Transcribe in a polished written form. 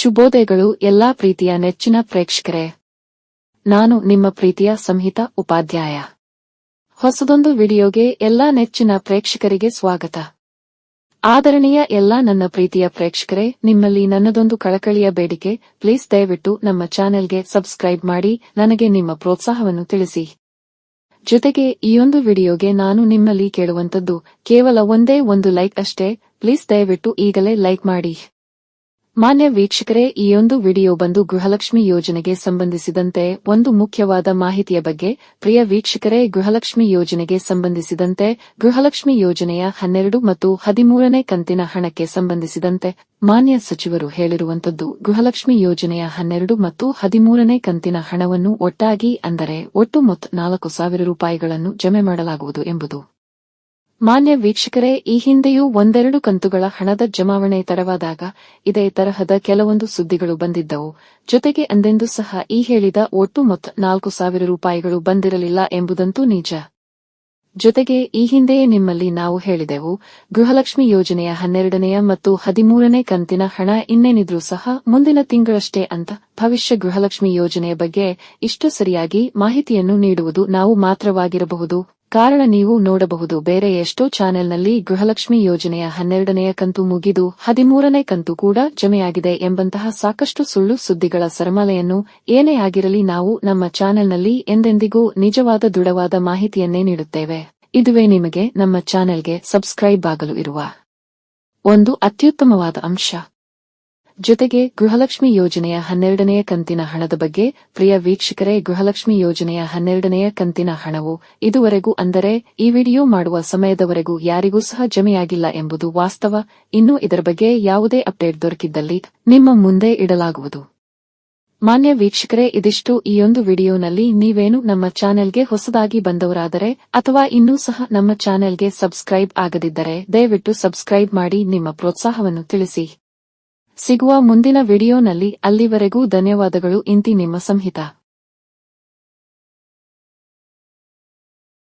ಶುಭೋದಯಗಳು ಎಲ್ಲಾ ಪ್ರೀತಿಯ ನೆಚ್ಚಿನ ಪ್ರೇಕ್ಷಕರೇ. ನಾನು ನಿಮ್ಮ ಪ್ರೀತಿಯ ಸಂಹಿತಾ ಉಪಾಧ್ಯಾಯ. ಹೊಸದೊಂದು ವಿಡಿಯೋಗೆ ಎಲ್ಲಾ ನೆಚ್ಚಿನ ಪ್ರೇಕ್ಷಕರಿಗೆ ಸ್ವಾಗತ. ಆದರಣೀಯ ಎಲ್ಲಾ ನನ್ನ ಪ್ರೀತಿಯ ಪ್ರೇಕ್ಷಕರೇ, ನಿಮ್ಮಲ್ಲಿ ನನ್ನದೊಂದು ಕಳಕಳಿಯ ಬೇಡಿಕೆ, ಪ್ಲೀಸ್ ದಯವಿಟ್ಟು ನಮ್ಮ ಚಾನೆಲ್ಗೆ ಸಬ್ಸ್ಕ್ರೈಬ್ ಮಾಡಿ ನನಗೆ ನಿಮ್ಮ ಪ್ರೋತ್ಸಾಹವನ್ನು ತಿಳಿಸಿ. ಜೊತೆಗೆ ಈಯೊಂದು ವಿಡಿಯೋಗೆ ನಾನು ನಿಮ್ಮಲ್ಲಿ ಕೇಳುವಂತದ್ದು ಕೇವಲ ಒಂದೇ ಒಂದು ಲೈಕ್ ಅಷ್ಟೇ. ಪ್ಲೀಸ್ ದಯವಿಟ್ಟು ಈಗಲೇ ಲೈಕ್ ಮಾಡಿ. ಮಾನ್ಯ ವೀಕ್ಷಕರೇ, ಈಯೊಂದು ವಿಡಿಯೋ ಬಂದು ಗೃಹಲಕ್ಷ್ಮಿ ಯೋಜನೆಗೆ ಸಂಬಂಧಿಸಿದಂತೆ ಒಂದು ಮುಖ್ಯವಾದ ಮಾಹಿತಿಯ ಬಗ್ಗೆ. ಪ್ರಿಯ ವೀಕ್ಷಕರೇ, ಗೃಹಲಕ್ಷ್ಮಿ ಯೋಜನೆಗೆ ಸಂಬಂಧಿಸಿದಂತೆ ಗೃಹಲಕ್ಷ್ಮಿ ಯೋಜನೆಯ 12 ಮತ್ತು 13ನೇ ಕಂತಿನ ಹಣಕ್ಕೆ ಸಂಬಂಧಿಸಿದಂತೆ ಮಾನ್ಯ ಸಚಿವರು ಹೇಳಿರುವಂತದ್ದು, ಗೃಹಲಕ್ಷ್ಮಿ ಯೋಜನೆಯ 12 ಮತ್ತು 13ನೇ ಕಂತಿನ ಹಣವನ್ನು ಒಟ್ಟಾಗಿ, ಅಂದರೆ ಒಟ್ಟು ಮೊತ್ತ 4,000 ರೂಪಾಯಿಗಳನ್ನು ಜಮೆ ಮಾಡಲಾಗುವುದು ಎಂಬುದು. ಮಾನ್ಯ ವೀಕ್ಷಕರೇ, ಈ ಹಿಂದೆಯೂ ಒಂದೆರಡು ಕಂತುಗಳ ಹಣದ ಜಮಾವಣೆ ತಡವಾದಾಗ ಇದೇ ತರಹದ ಕೆಲವೊಂದು ಸುದ್ದಿಗಳು ಬಂದಿದ್ದವು. ಜೊತೆಗೆ ಅಂದೆಂದೂ ಸಹ ಈ ಹೇಳಿದ ಒಟ್ಟು ಮೊತ್ತ 4,000 ರೂಪಾಯಿಗಳು ಬಂದಿರಲಿಲ್ಲ ಎಂಬುದಂತೂ ನಿಜ. ಜೊತೆಗೆ ಈ ಹಿಂದೆಯೇ ನಿಮ್ಮಲ್ಲಿ ನಾವು ಹೇಳಿದೆವು, ಗೃಹಲಕ್ಷ್ಮಿ ಯೋಜನೆಯ 12ನೆಯ ಮತ್ತು 13ನೇ ಕಂತಿನ ಹಣ ಇನ್ನೇನಿದ್ರೂ ಸಹ ಮುಂದಿನ ತಿಂಗಳಷ್ಟೇ ಅಂತ. ಭವಿಷ್ಯ ಗೃಹಲಕ್ಷ್ಮಿ ಯೋಜನೆಯ ಬಗ್ಗೆ ಇಷ್ಟು ಸರಿಯಾಗಿ ಮಾಹಿತಿಯನ್ನು ನೀಡುವುದು ನಾವು ಮಾತ್ರವಾಗಿರಬಹುದು. ಕಾರಣ ನೀವು ನೋಡಬಹುದು, ಬೇರೆ ಎಷ್ಟೋ ಚಾನೆಲ್ನಲ್ಲಿ ಗೃಹಲಕ್ಷ್ಮಿ ಯೋಜನೆಯ 12ನೆಯ ಕಂತು ಮುಗಿದು 13ನೇ ಕಂತು ಕೂಡ ಜಮೆಯಾಗಿದೆ ಎಂಬಂತಹ ಸಾಕಷ್ಟು ಸುಳ್ಳು ಸುದ್ದಿಗಳ ಸರಮಾಲೆಯನ್ನು. ಏನೇ ಆಗಿರಲಿ, ನಾವು ನಮ್ಮ ಚಾನೆಲ್ನಲ್ಲಿ ಎಂದೆಂದಿಗೂ ನಿಜವಾದ ದೃಢವಾದ ಮಾಹಿತಿಯನ್ನೇ ನೀಡುತ್ತೇವೆ. ಇದುವೇ ನಿಮಗೆ ನಮ್ಮ ಚಾನೆಲ್ಗೆ ಸಬ್ಸ್ಕ್ರೈಬ್ ಆಗಲು ಇರುವ ಒಂದು ಅತ್ಯುತ್ತಮವಾದ ಅಂಶ. ಜೊತೆಗೆ ಗೃಹಲಕ್ಷ್ಮಿ ಯೋಜನೆಯ 12ನೆಯ ಕಂತಿನ ಹಣದ ಬಗ್ಗೆ ಪ್ರಿಯ ವೀಕ್ಷಕರೇ, ಗೃಹಲಕ್ಷ್ಮಿ ಯೋಜನೆಯ 12ನೆಯ ಕಂತಿನ ಹಣವು ಇದುವರೆಗೂ, ಅಂದರೆ ಈ ವಿಡಿಯೋ ಮಾಡುವ ಸಮಯದವರೆಗೂ ಯಾರಿಗೂ ಸಹ ಜಮೆಯಾಗಿಲ್ಲ ಎಂಬುದು ವಾಸ್ತವ. ಇನ್ನು ಇದರ ಬಗ್ಗೆ ಯಾವುದೇ ಅಪ್ಡೇಟ್ ದೊರಕಿದ್ದಲ್ಲಿ ನಿಮ್ಮ ಮುಂದೆ ಇಡಲಾಗುವುದು. ಮಾನ್ಯ ವೀಕ್ಷಕರೇ, ಇದಿಷ್ಟು ಈಯೊಂದು ವಿಡಿಯೋನಲ್ಲಿ. ನೀವೇನು ನಮ್ಮ ಚಾನೆಲ್ಗೆ ಹೊಸದಾಗಿ ಬಂದವರಾದರೆ ಅಥವಾ ಇನ್ನೂ ಸಹ ನಮ್ಮ ಚಾನೆಲ್ಗೆ ಸಬ್ಸ್ಕ್ರೈಬ್ ಆಗದಿದ್ದರೆ ದಯವಿಟ್ಟು ಸಬ್ಸ್ಕ್ರೈಬ್ ಮಾಡಿ ನಿಮ್ಮ ಪ್ರೋತ್ಸಾಹವನ್ನು ತಿಳಿಸಿ. ಸಿಗುವ ಮುಂದಿನ ವಿಡಿಯೋನಲ್ಲಿ. ಅಲ್ಲಿವರೆಗೂ ಧನ್ಯವಾದಗಳು. ಇಂತಿ ನಿಮ್ಮ ಸಂಹಿತಾ.